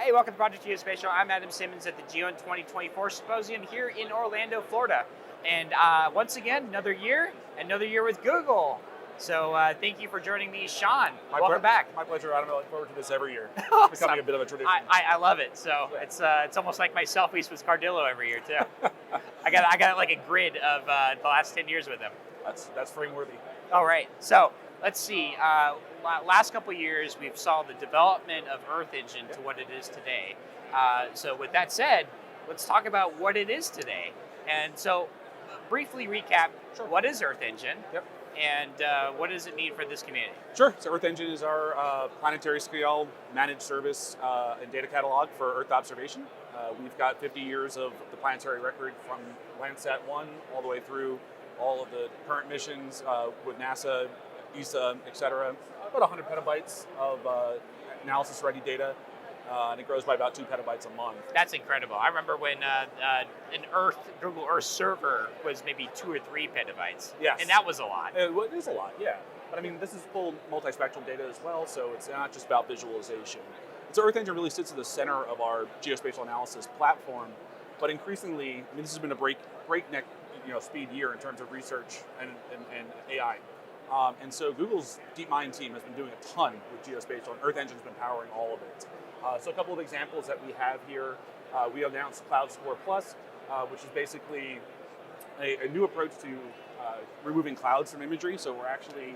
Hey, welcome to Project Geospatial. I'm Adam Simmons at the GEOINT 2024 Symposium here in Orlando, Florida. And once again, another year with Google. So thank you for joining me, Sean. Welcome back. My pleasure, Adam. I look forward to this every year. It's Awesome. becoming a bit of a tradition. I love it. So it's almost like my selfies with Cardillo every year too. I got like a grid of the last 10 years with him. That's frame-worthy. All right. So let's see. Last couple years, we've saw the development of Earth Engine to what it is today. So with that said, let's talk about what it is today. And so briefly recap, what is Earth Engine? Yep. And what does it mean for this community? Sure. So Earth Engine is our planetary scale managed service and data catalog for Earth observation. We've got 50 years of the planetary record from Landsat 1 all the way through all of the current missions with NASA, ESA, et cetera. About 100 petabytes of analysis-ready data, and it grows by about 2 petabytes a month. That's incredible. I remember when an Google Earth server was maybe 2 or 3 petabytes. Yes. And that was a lot. It is a lot, yeah. But I mean, this is full multispectral data as well, so it's not just about visualization. So Earth Engine really sits at the center of our geospatial analysis platform, but increasingly, I mean, this has been a breakneck speed year in terms of research and AI. And so Google's DeepMind team has been doing a ton with geospatial, and Earth Engine's been powering all of it. So a couple of examples that we have here. We announced Cloud Score Plus, which is basically a new approach to removing clouds from imagery. So we're actually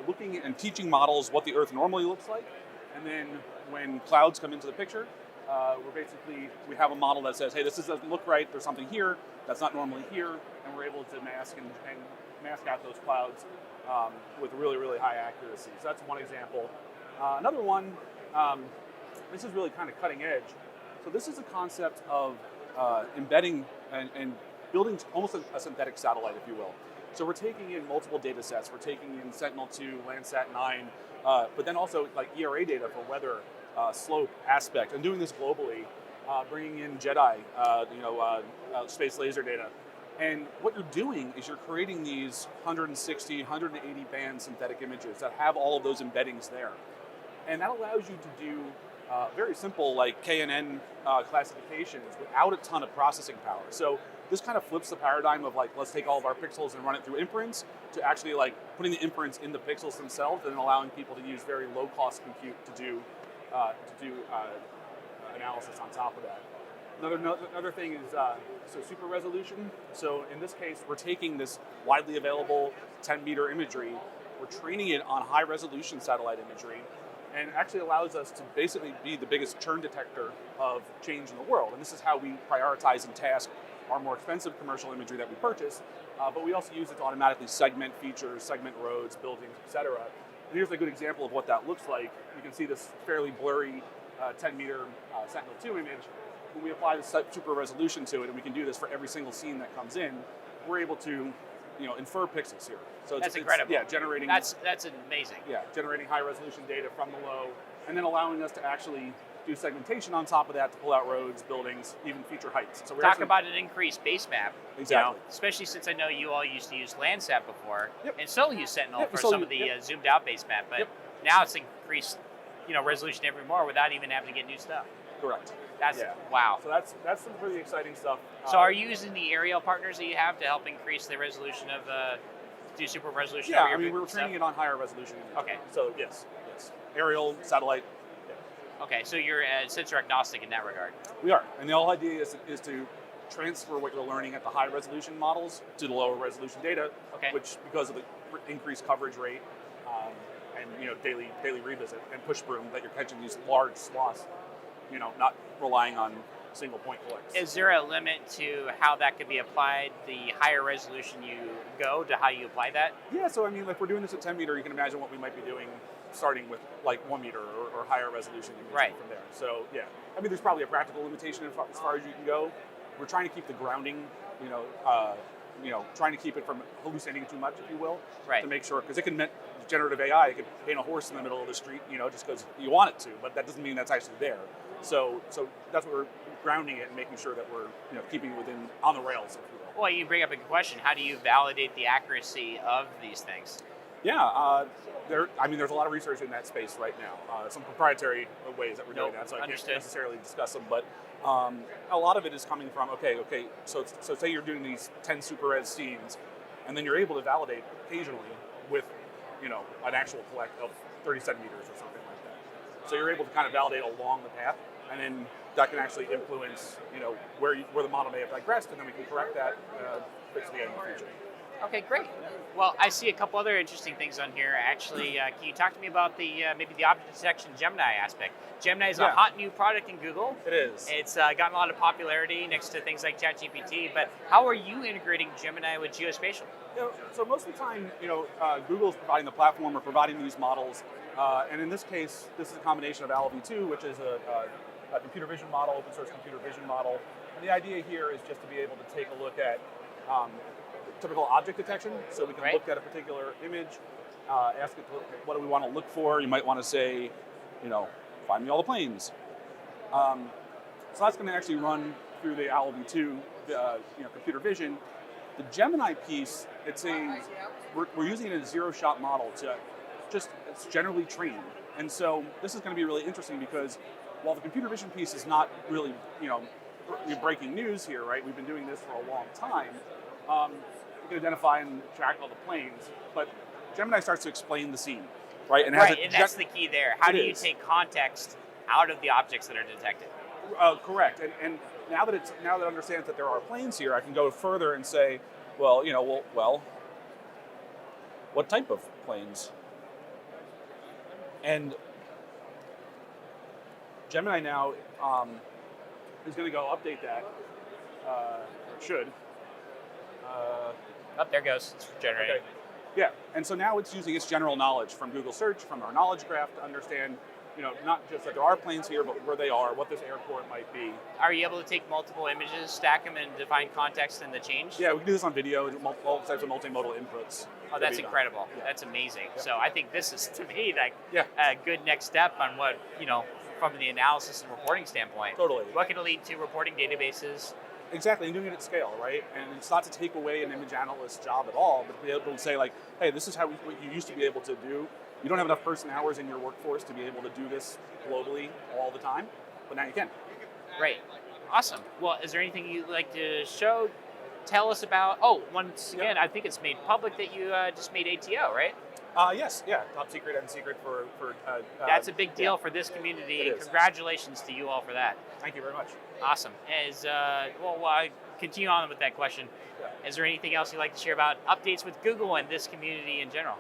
looking and teaching models what the Earth normally looks like. And then when clouds come into the picture, we have a model that says, hey, this doesn't look right, there's something here that's not normally here, and we're able to mask out those clouds with really, really high accuracy. So that's one example. Another one, this is really kind of cutting edge. So this is a concept of embedding and building almost a synthetic satellite, if you will. So we're taking in multiple data sets. We're taking in Sentinel-2, Landsat 9, but then also like ERA data for weather, slope, aspect, and doing this globally, bringing in JEDI, space laser data. And what you're doing is you're creating these 160, 180 band synthetic images that have all of those embeddings there. And that allows you to do very simple like KNN classifications without a ton of processing power. So this kind of flips the paradigm of like, let's take all of our pixels and run it through inference to actually like putting the inference in the pixels themselves and allowing people to use very low cost compute to do analysis on top of that. Another thing is super resolution. So in this case, we're taking this widely available 10-meter imagery, we're training it on high resolution satellite imagery, and it actually allows us to basically be the biggest churn detector of change in the world. And this is how we prioritize and task our more expensive commercial imagery that we purchase, but we also use it to automatically segment features, segment roads, buildings, etc. And here's a good example of what that looks like. You can see this fairly blurry 10-meter Sentinel-2 image. When we apply the super resolution to it, and we can do this for every single scene that comes in, we're able to, infer pixels here. So that's incredible. Generating. That's amazing. Yeah, generating high resolution data from the low, and then allowing us to actually do segmentation on top of that to pull out roads, buildings, even feature heights. So talk about an increased base map. Exactly. Especially since I know you all used to use Landsat before, yep. and still use Sentinel for some of the zoomed out base map. But now it's increased, resolution every more without even having to get new stuff. Correct. Wow. So that's some pretty exciting stuff. So are you using the aerial partners that you have to help increase the resolution of do super resolution? Yeah, I mean we're training it on higher resolution. Okay. So yes, aerial, satellite. Yeah. Okay, so you're sensor agnostic in that regard. We are, and the whole idea is to transfer what you're learning at the high resolution models to the lower resolution data, which because of the increased coverage rate and daily revisit and push broom that you're catching these large swaths. Not relying on single point collects. Is there a limit to how that could be applied, the higher resolution you go to how you apply that? Yeah, so I mean, if we're doing this at 10 meter, you can imagine what we might be doing starting with like 1 meter or higher resolution imaging from there. So yeah, I mean, there's probably a practical limitation as far as you can go. We're trying to keep the grounding, trying to keep it from hallucinating too much, if you will, to make sure, because it can generative AI, it can paint a horse in the middle of the street, just because you want it to, but that doesn't mean that's actually there. So that's what we're grounding it and making sure that we're keeping it on the rails, if you will. Well, you bring up a good question. How do you validate the accuracy of these things? Yeah, there's a lot of research in that space right now. Some proprietary ways that we're doing that, so I can't Understood. necessarily discuss them. But a lot of it is coming from okay. So say you're doing these 10 super res scenes, and then you're able to validate occasionally with, an actual collect of 30 centimeters or something like that. So you're able to kind of validate along the path, and then that can actually influence, where the model may have digressed, and then we can correct that, fix the end in the future. Okay, great. Well, I see a couple other interesting things on here. Actually, can you talk to me about the maybe the object detection Gemini aspect? Gemini is a hot new product in Google. It is. It's gotten a lot of popularity next to things like ChatGPT. But how are you integrating Gemini with Geospatial? So most of the time, Google is providing the platform or providing these models, and in this case, this is a combination of ALV2, which is a computer vision model, open source computer vision model. And the idea here is just to be able to take a look at typical object detection. So we can look at a particular image, ask it what do we want to look for. You might want to say, find me all the planes. So that's going to actually run through the ALV2, computer vision. The Gemini piece, we're using a zero-shot model to it's generally trained. And so this is going to be really interesting because while the computer vision piece is not really, breaking news here, right? We've been doing this for a long time. You can identify and track all the planes, but Gemini starts to explain the scene, right? And that's the key there. How do you take context out of the objects that are detected? Correct. And now that it understands that there are planes here, I can go further and say, well, what type of planes? And Gemini now is going to go update that, or should. There goes. It's generating. Okay. Yeah, and so now it's using its general knowledge from Google Search, from our knowledge graph to understand, not just that there are planes here, but where they are, what this airport might be. Are you able to take multiple images, stack them, and define context and the change? Yeah, we can do this on video, all types of multimodal inputs. Oh, that's incredible. Yeah. That's amazing. Yeah. So I think this is, to me, a good next step on what, from the analysis and reporting standpoint. Totally. What can it lead to reporting databases? Exactly, and doing it at scale, right? And it's not to take away an image analyst's job at all, but to be able to say, hey, this is what you used to be able to do. You don't have enough person hours in your workforce to be able to do this globally all the time, but now you can. Great. Awesome. Well, is there anything you'd like to show, tell us about? Once again, I think it's made public that you just made ATO, right? Yes, top secret and secret for that's a big deal for this community. Congratulations to you all for that. Thank you very much. Awesome. I continue on with that question. Yeah. Is there anything else you'd like to share about updates with Google and this community in general?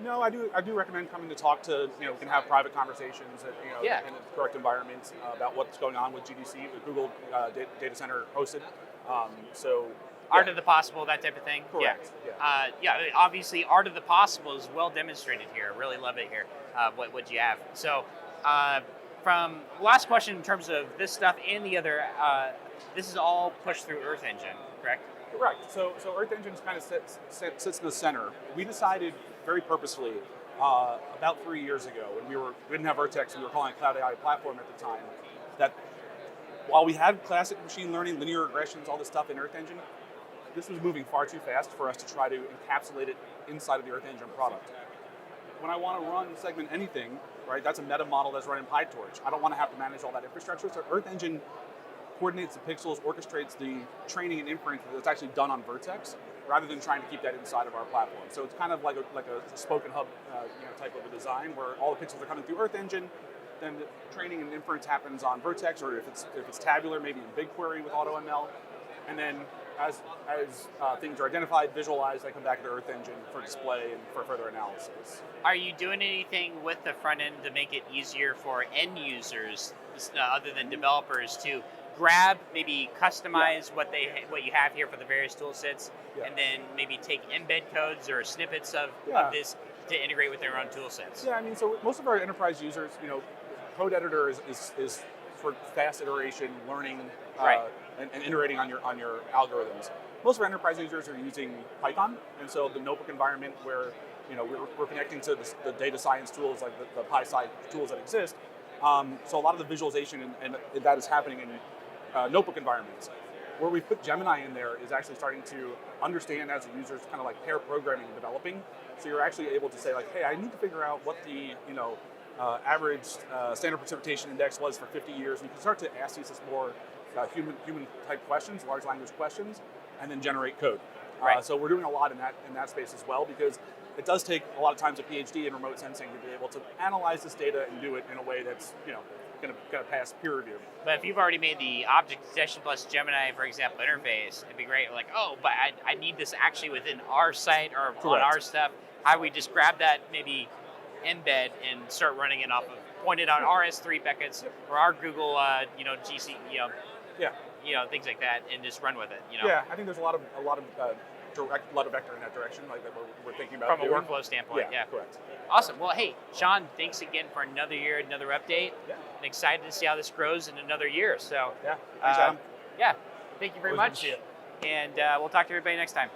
No, I do recommend coming to talk to, we can have private conversations in a correct environment about what's going on with GDC, the Google Data Center hosted. Art of the possible, that type of thing. Correct. Yeah. Obviously, art of the possible is well demonstrated here. Really love it here. What you have. So, from last question in terms of this stuff and the other, this is all pushed through Earth Engine, correct? Correct. So Earth Engine kind of sits in the center. We decided very purposefully about 3 years ago when we didn't have Vertex and we were calling it Cloud AI Platform at the time, that while we had classic machine learning, linear regressions, all this stuff in Earth Engine, this was moving far too fast for us to try to encapsulate it inside of the Earth Engine product. When I want to run segment anything, right, that's a meta model that's running PyTorch. I don't want to have to manage all that infrastructure. So Earth Engine coordinates the pixels, orchestrates the training and inference that's actually done on Vertex, rather than trying to keep that inside of our platform. So it's kind of like a spoken hub type of a design where all the pixels are coming through Earth Engine, then the training and inference happens on Vertex, or if it's tabular, maybe in BigQuery with AutoML, and then as things are identified, visualized, they come back to the Earth Engine for display and for further analysis. Are you doing anything with the front end to make it easier for end users, other than developers, to grab, maybe customize what you have here for the various tool sets, and then maybe take embed codes or snippets of this to integrate with their own tool sets? Yeah, I mean, so most of our enterprise users, code editor is for fast iteration, learning, and iterating on your algorithms. Most of our enterprise users are using Python, and so the notebook environment where we're connecting to the data science tools like the PySci tools that exist. So a lot of the visualization and that is happening in notebook environments. Where we put Gemini in there is actually starting to understand as a user's kind of like pair programming and developing. So you're actually able to say like, hey, I need to figure out what the average standard precipitation index was for 50 years. And you can start to ask these more human type questions, large language questions, and then generate code. Right. So we're doing a lot in that space as well, because it does take a lot of times a PhD in remote sensing to be able to analyze this data and do it in a way that's going to pass peer review. But if you've already made the object detection plus Gemini, for example, interface, it'd be great. Like, oh, but I need this actually within our site or on our stuff. How do we just grab that maybe embed and start running it off of pointed on our S3 packets or our Google, GC, things like that, and just run with it. Yeah, I think there's a lot of vector in that direction, like that we're thinking about from a workflow standpoint. Yeah, correct. Awesome. Well, hey, Sean, thanks again for another year, another update. Yeah. I'm excited to see how this grows in another year. So yeah, thanks, Adam. Yeah, thank you very Always much. good to see you. And we'll talk to everybody next time.